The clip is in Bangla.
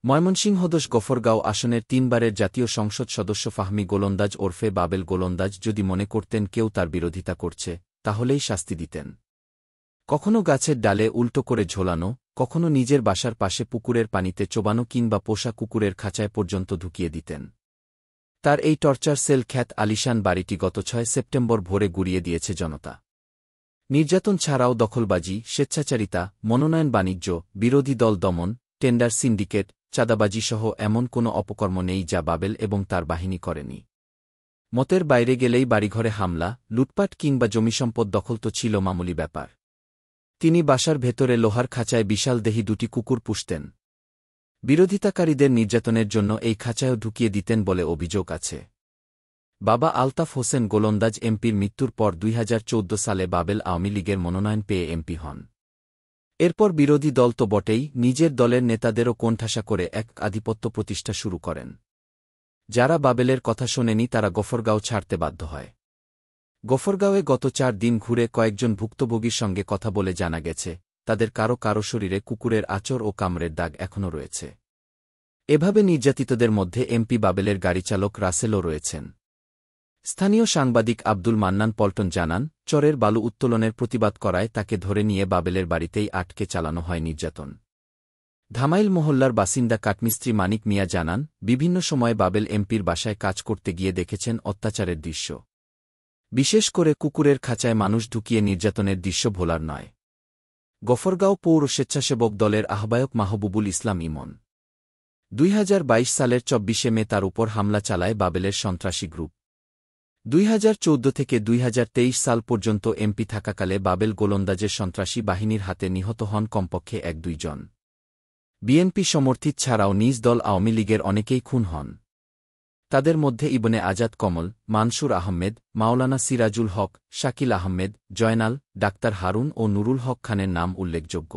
ময়মনসিংহ ১০ গফরগাঁও আসনের ৩ বারের জাতীয় সংসদ সদস্য ফাহমি গোলন্দাজ ওরফে বাবেল গোলন্দাজ যদি মনে করতেন কেউ তার বিরোধিতা করছে, তাহলেই শাস্তি দিতেন। কখনো গাছের ডালে উল্টো করে ঝোলানো, কখনো নিজের বাসার পাশে পুকুরের পানিতে চোবানো কিংবা পোষা কুকুরের খাঁচায় পর্যন্ত ঢুকিয়ে দিতেন। তার এই টর্চার সেল খ্যাত আলিশান বাড়িটি গত ৬ সেপ্টেম্বর ভোরে গুড়িয়ে দিয়েছে জনতা। নির্যাতন ছাড়াও দখলবাজি, স্বেচ্ছাচারিতা, মনোনয়ন বাণিজ্য, বিরোধী দল দমন, টেন্ডার সিন্ডিকেট, চাঁদাবাজিসহ এমন কোনো অপকর্ম নেই যা বাবেল এবং তার বাহিনী করেনি। মতের বাইরে গেলেই বাড়িঘরে হামলা, লুটপাট কিংবা জমিসম্পদ দখল তো ছিল মামুলি ব্যাপার। তিনি বাসার ভেতরে লোহার খাঁচায় বিশাল দেহী ২টি কুকুর পুষতেন। বিরোধিতাকারীদের নির্যাতনের জন্য এই খাঁচায়ও ঢুকিয়ে দিতেন বলে অভিযোগ আছে। বাবা আলতাফ হোসেন গোলন্দাজ এমপির মৃত্যুর পর ২০১৪ সালে বাবেল আওয়ামী লীগের মনোনয়ন পেয়ে এমপি হন। এরপর বিরোধী দল তো বটেই, নিজের দলের নেতাদেরও কোণঠাসা করে এক আধিপত্য প্রতিষ্ঠা শুরু করেন। যারা বাবেলের কথা শোনেনি তারা গফরগাঁও ছাড়তে বাধ্য হয়। গফরগাঁওয়ে গত ৪ দিন ঘুরে কয়েকজন ভুক্তভোগীর সঙ্গে কথা বলে জানা গেছে, তাদের কারো কারো শরীরে কুকুরের আঁচড় ও কামড়ের দাগ এখনও রয়েছে। এভাবে নির্যাতিতদের মধ্যে এমপি বাবেলের গাড়িচালক রাসেলও রয়েছেন। স্থানীয় সাংবাদিক আব্দুল মান্নান পল্টন জানান, চরের বালু উত্তোলনের প্রতিবাদ করায় তাকে ধরে নিয়ে বাবেলের বাড়িতেই আটকে চালানো হয় নির্যাতন। ধামাইল মহল্লার বাসিন্দা কাঠমিস্ত্রি মানিক মিয়া জানান, বিভিন্ন সময় বাবেল এমপির বাসায় কাজ করতে গিয়ে দেখেছেন অত্যাচারের দৃশ্য। বিশেষ করে কুকুরের খাঁচায় মানুষ ঢুকিয়ে নির্যাতনের দৃশ্য ভোলার নয়। গফরগাঁও পৌর স্বেচ্ছাসেবক দলের আহ্বায়ক মাহবুবুল ইসলাম ইমন ২০২২ সালের ২৪শে মে তার উপর হামলা চালায় বাবেলের সন্ত্রাসী গ্রুপ। ২০১৪ থেকে ২০২৩ সাল পর্যন্ত এমপি থাকাকালে বাবেল গোলন্দাজের সন্ত্রাসী বাহিনীর হাতে নিহত হন কমপক্ষে ১-২ জন। বিএনপি সমর্থিত ছাড়াও নিজ দল আওয়ামী লীগের অনেকেই খুন হন। তাদের মধ্যে ইবনে আজাদ কমল, মানসুর আহমেদ, মাওলানা সিরাজুল হক, শাকিল আহমেদ, জয়নাল, ডাক্তার হারুন ও নুরুল হক খানের নাম উল্লেখযোগ্য।